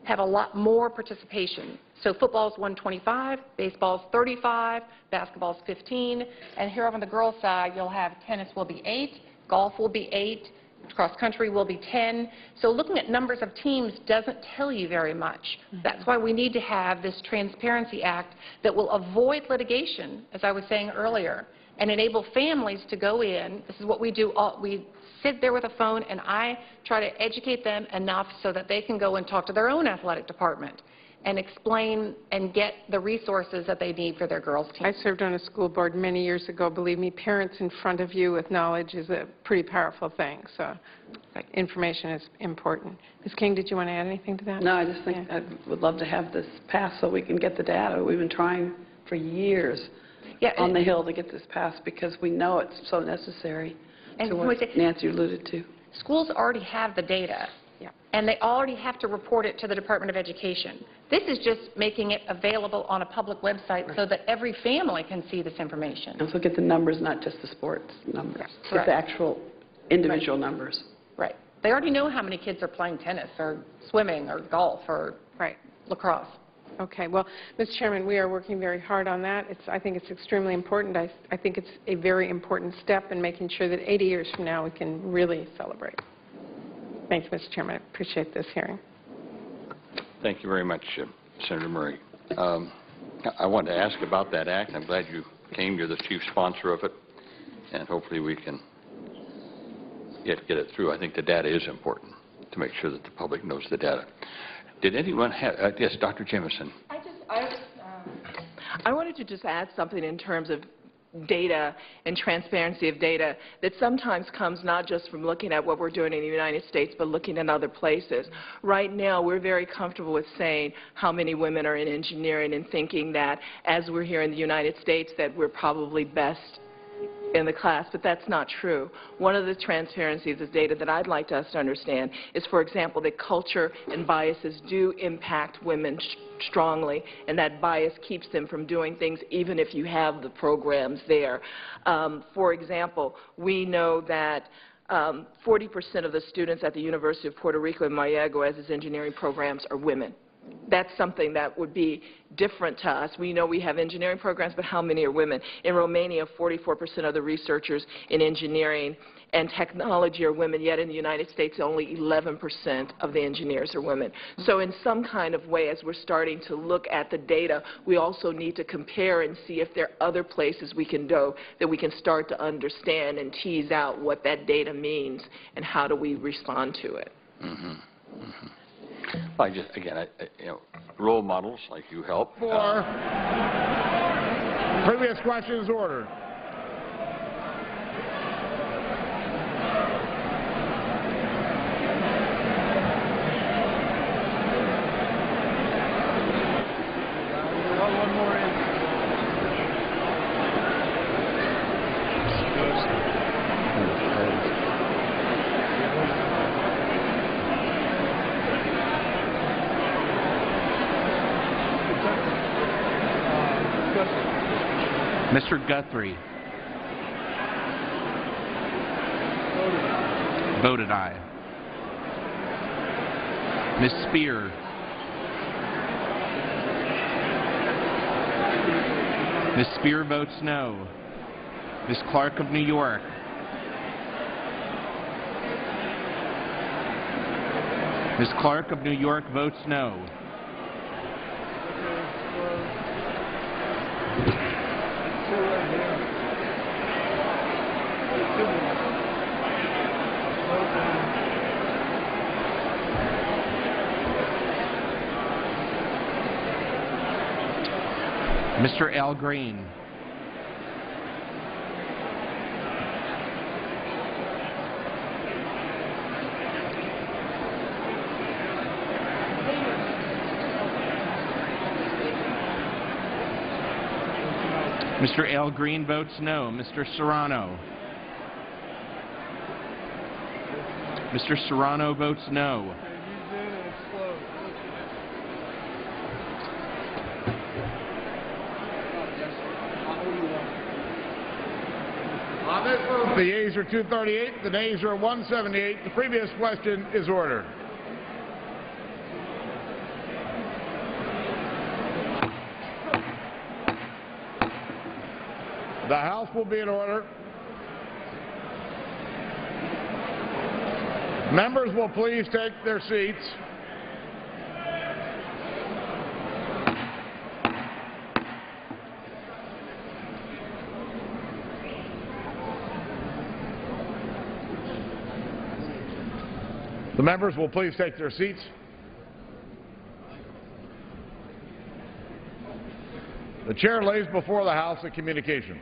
have a lot more participation. So football's 125, baseball's 35, basketball's 15, and here on the girls' side, you'll have tennis will be 8, golf will be 8, cross country will be 10. So looking at numbers of teams doesn't tell you very much. That's why we need to have this Transparency Act that will avoid litigation, as I was saying earlier, and enable families to go in. This is what we do. We sit there with a phone, and I try to educate them enough so that they can go and talk to their own athletic department and explain and get the resources that they need for their girls' team. I served on a school board many years ago. Believe me, parents in front of you with knowledge is a pretty powerful thing. So information is important. Ms. King, did you want to add anything to that? No, I just think I would love to have this passed so we can get the data. We've been trying for years on the Hill to get this passed because we know it's so necessary, to what Nancy alluded to. Schools already have the data. And they already have to report it to the Department of Education. This is just making it available on a public website so that every family can see this information. And so get the numbers, not just the sports numbers. Get the actual individual numbers. Right. They already know how many kids are playing tennis or swimming or golf or lacrosse. Okay. Well, Mr. Chairman, we are working very hard on that. I think it's extremely important. I think it's a very important step in making sure that 80 years from now we can really celebrate. Thank you, Mr. Chairman. I appreciate this hearing. Thank you very much, Senator Murray. I wanted to ask about that act. I'm glad you came. You're the chief sponsor of it, and hopefully we can get it through. I think the data is important to make sure that the public knows the data. Did anyone have, yes, Dr. Jameson. I wanted to just add something in terms of data and transparency of data that sometimes comes not just from looking at what we're doing in the United States, but looking at other places. Right now, we're very comfortable with saying how many women are in engineering and thinking that as we're here in the United States that we're probably best in the class, but that's not true. One of the transparencies of data that I'd like us to understand is, for example, that culture and biases do impact women strongly, and that bias keeps them from doing things even if you have the programs there. For example, we know that 40% of the students at the University of Puerto Rico in Mayaguez's engineering programs are women. That's something that would be different to us. We know we have engineering programs, but how many are women? In Romania, 44% of the researchers in engineering and technology are women, yet in the United States, only 11% of the engineers are women. So in some kind of way, as we're starting to look at the data, we also need to compare and see if there are other places we can go that we can start to understand and tease out what that data means and how do we respond to it. I just, again, role models like you help. Previous question is ordered. Mr. Guthrie. Voted aye. Ms. Spear. Ms. Spear votes no. Ms. Clark of New York. Ms. Clark of New York votes no. Mr. Al Green. Mr. Al Green votes no. Mr. Serrano. Mr. Serrano votes no. The yeas are 238, the nays are 178. The previous question is ordered. The House will be in order. Members will please take their seats. The members will please take their seats. The chair lays before the House a communication.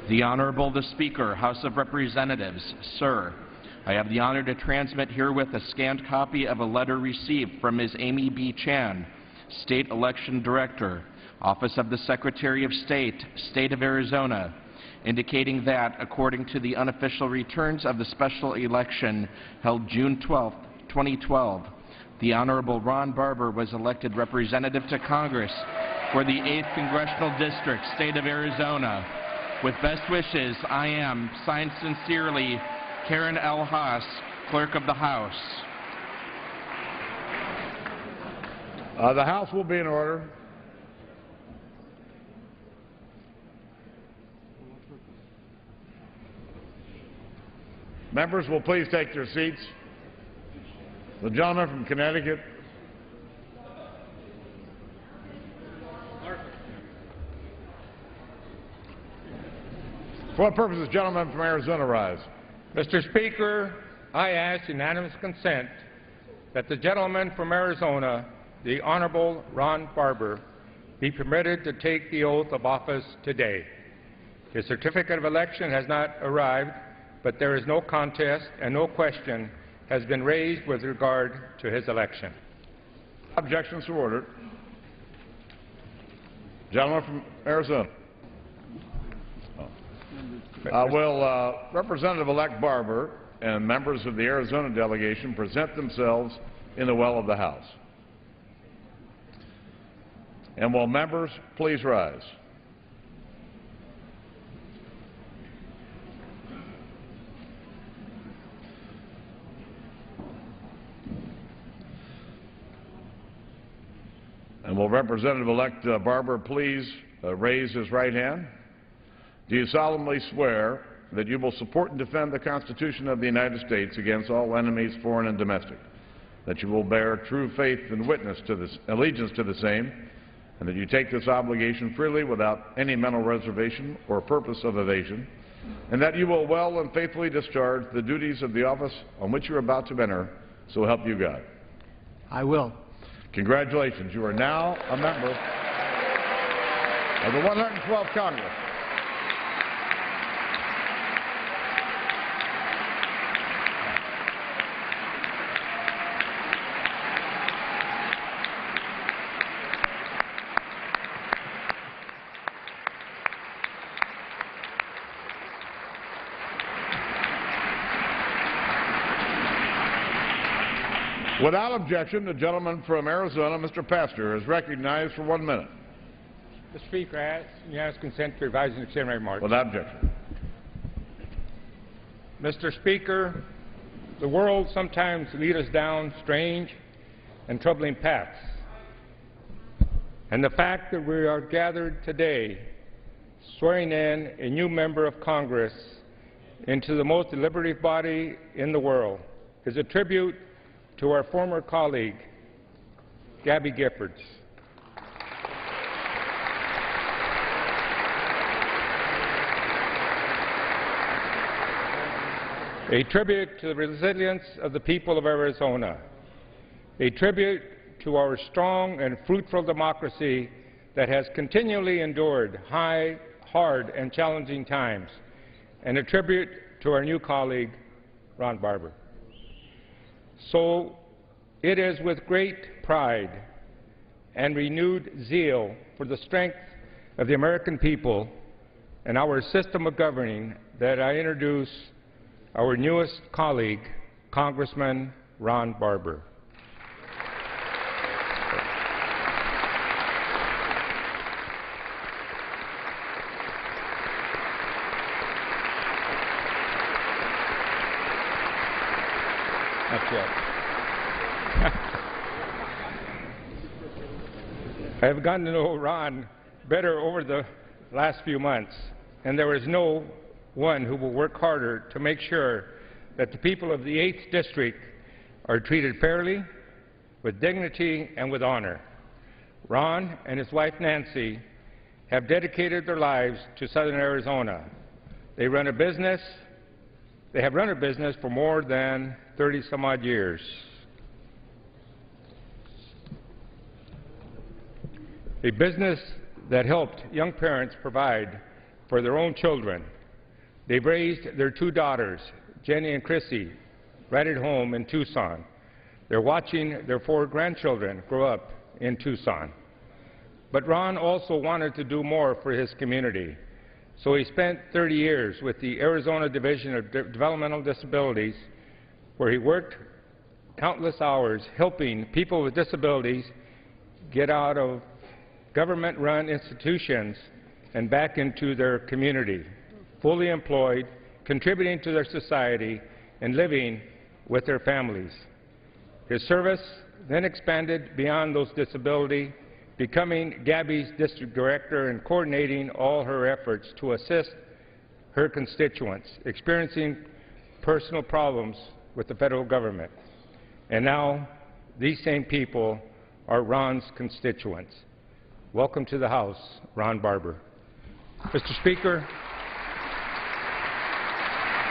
The Honorable the Speaker, House of Representatives. Sir, I have the honor to transmit herewith a scanned copy of a letter received from Ms. Amy B. Chan, State Election Director, Office of the Secretary of State, State of Arizona, indicating that, according to the unofficial returns of the special election held June 12, 2012, the Honorable Ron Barber was elected representative to Congress for the 8th Congressional District, State of Arizona. With best wishes, I am, signed sincerely, Karen L. Haas, Clerk of the House. The House will be in order. Members will please take their seats. The gentleman from Connecticut. For what purpose does the gentleman from Arizona rise? Mr. Speaker, I ask unanimous consent that the gentleman from Arizona, the Honorable Ron Barber, be permitted to take the oath of office today. His certificate of election has not arrived, but there is no contest and no question has been raised with regard to his election. Objections to order. Gentleman from Arizona. Will Representative-elect Barber and members of the Arizona delegation present themselves in the well of the House? And will members please rise? And will Representative-elect Barber please raise his right hand? Do you solemnly swear that you will support and defend the Constitution of the United States against all enemies, foreign and domestic, that you will bear true faith and allegiance to the same, and that you take this obligation freely without any mental reservation or purpose of evasion, and that you will well and faithfully discharge the duties of the office on which you are about to enter, so help you God? I will. Congratulations. You are now a member of the 112th Congress. Without objection, the gentleman from Arizona, Mr. Pastor, is recognized for 1 minute. Mr. Speaker, I ask unanimous consent to revise and extend my remarks. Without objection. Mr. Speaker, the world sometimes leads us down strange and troubling paths. And the fact that we are gathered today swearing in a new member of Congress into the most deliberative body in the world is a tribute to our former colleague, Gabby Giffords. A tribute to the resilience of the people of Arizona. A tribute to our strong and fruitful democracy that has continually endured hard and challenging times. And a tribute to our new colleague, Ron Barber. So it is with great pride and renewed zeal for the strength of the American people and our system of governing that I introduce our newest colleague, Congressman Ron Barber. Not yet. I have gotten to know Ron better over the last few months, and there is no one who will work harder to make sure that the people of the 8th District are treated fairly, with dignity, and with honor. Ron and his wife Nancy have dedicated their lives to Southern Arizona. They have run a business for more than 30-some-odd years. A business that helped young parents provide for their own children. They've raised their 2 daughters, Jenny and Chrissy, right at home in Tucson. They're watching their 4 grandchildren grow up in Tucson. But Ron also wanted to do more for his community. So he spent 30 years with the Arizona Division of Developmental Disabilities, where he worked countless hours helping people with disabilities get out of government-run institutions and back into their community, fully employed, contributing to their society, and living with their families. His service then expanded beyond those disabilities, becoming Gabby's district director and coordinating all her efforts to assist her constituents experiencing personal problems with the federal government. And now, these same people are Ron's constituents. Welcome to the House, Ron Barber. Mr. Speaker,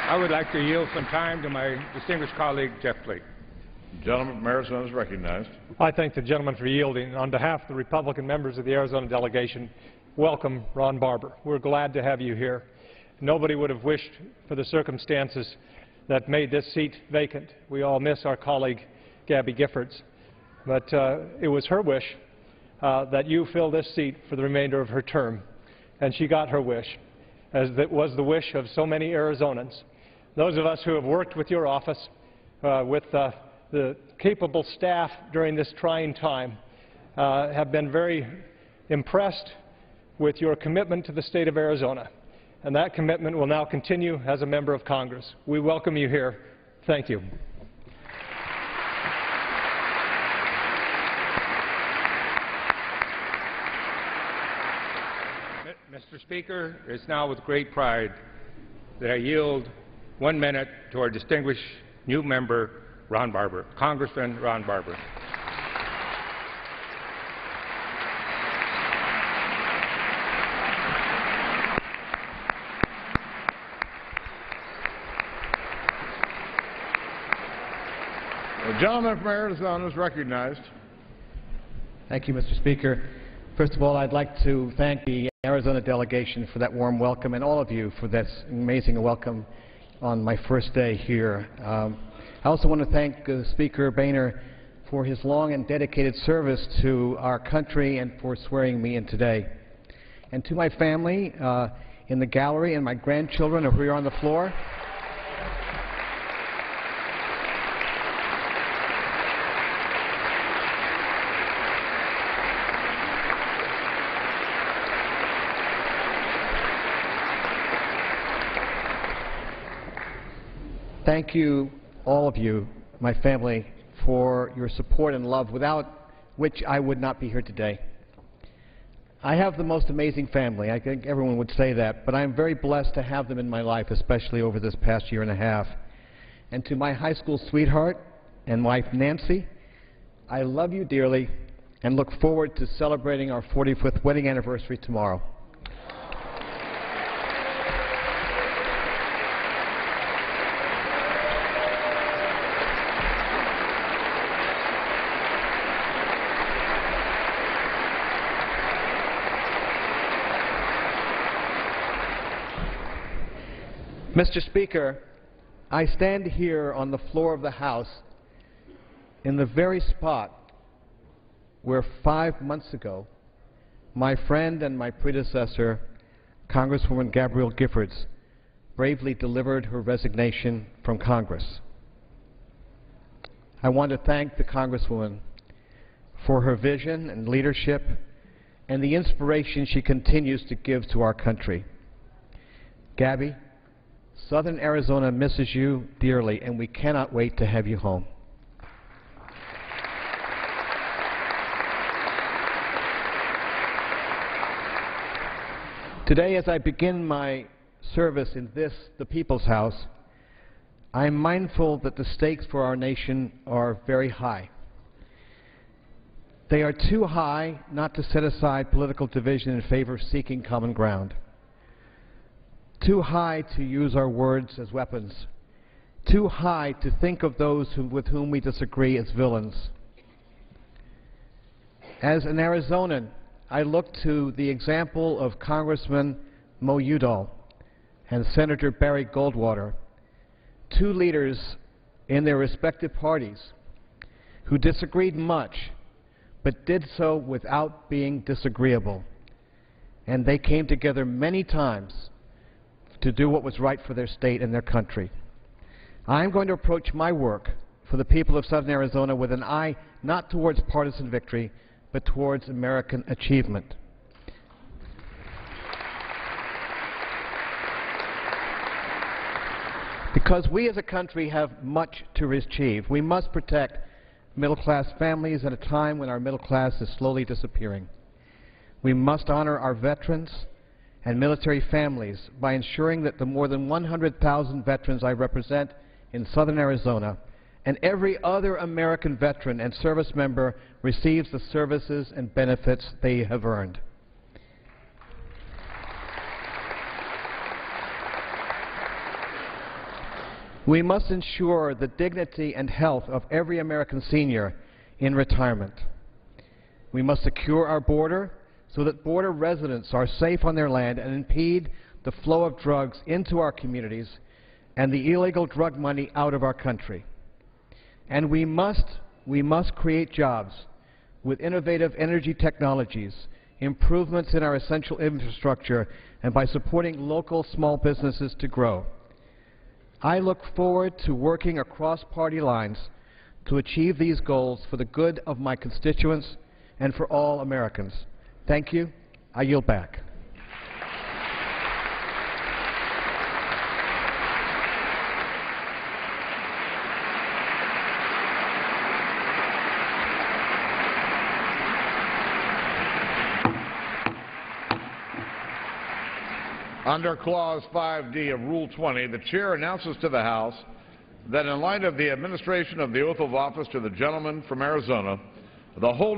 I would like to yield some time to my distinguished colleague, Jeff Flake. The gentleman from Arizona is recognized. I thank the gentleman for yielding. On behalf of the Republican members of the Arizona delegation, welcome, Ron Barber. We're glad to have you here. Nobody would have wished for the circumstances that made this seat vacant. We all miss our colleague, Gabby Giffords. But it was her wish that you fill this seat for the remainder of her term. And she got her wish, as that was the wish of so many Arizonans. Those of us who have worked with your office, with the capable staff during this trying time, have been very impressed with your commitment to the state of Arizona. And that commitment will now continue as a member of Congress. We welcome you here. Thank you. Mr. Speaker, it's now with great pride that I yield 1 minute to our distinguished new member, Ron Barber, Congressman Ron Barber. The gentleman from Arizona is recognized. Thank you, Mr. Speaker. First of all, I'd like to thank the Arizona delegation for that warm welcome, and all of you for this amazing welcome on my first day here. I also want to thank Speaker Boehner for his long and dedicated service to our country and for swearing me in today. And to my family in the gallery and my grandchildren who are here on the floor, thank you, all of you, my family, for your support and love, without which I would not be here today. I have the most amazing family. I think everyone would say that, but I am very blessed to have them in my life, especially over this past year and a half. And to my high school sweetheart and wife, Nancy, I love you dearly and look forward to celebrating our 45th wedding anniversary tomorrow. Mr. Speaker, I stand here on the floor of the House in the very spot where 5 months ago my friend and my predecessor, Congresswoman Gabrielle Giffords, bravely delivered her resignation from Congress. I want to thank the Congresswoman for her vision and leadership and the inspiration she continues to give to our country. Gabby, Southern Arizona misses you dearly, and we cannot wait to have you home. Today, as I begin my service in this, the People's House, I am mindful that the stakes for our nation are very high. They are too high not to set aside political division in favor of seeking common ground. Too high to use our words as weapons. Too high to think of those with whom we disagree as villains. As an Arizonan, I look to the example of Congressman Mo Udall and Senator Barry Goldwater, two leaders in their respective parties who disagreed much, but did so without being disagreeable. And they came together many times to do what was right for their state and their country. I'm going to approach my work for the people of Southern Arizona with an eye not towards partisan victory, but towards American achievement. Because we as a country have much to achieve. We must protect middle-class families at a time when our middle class is slowly disappearing. We must honor our veterans and military families by ensuring that the more than 100,000 veterans I represent in Southern Arizona and every other American veteran and service member receives the services and benefits they have earned. We must ensure the dignity and health of every American senior in retirement. We must secure our border so that border residents are safe on their land and impede the flow of drugs into our communities and the illegal drug money out of our country. And we must create jobs with innovative energy technologies, improvements in our essential infrastructure, and by supporting local small businesses to grow. I look forward to working across party lines to achieve these goals for the good of my constituents and for all Americans. Thank you. I yield back. Under Clause 5D of Rule 20, the Chair announces to the House that in light of the administration of the oath of office to the gentleman from Arizona, the whole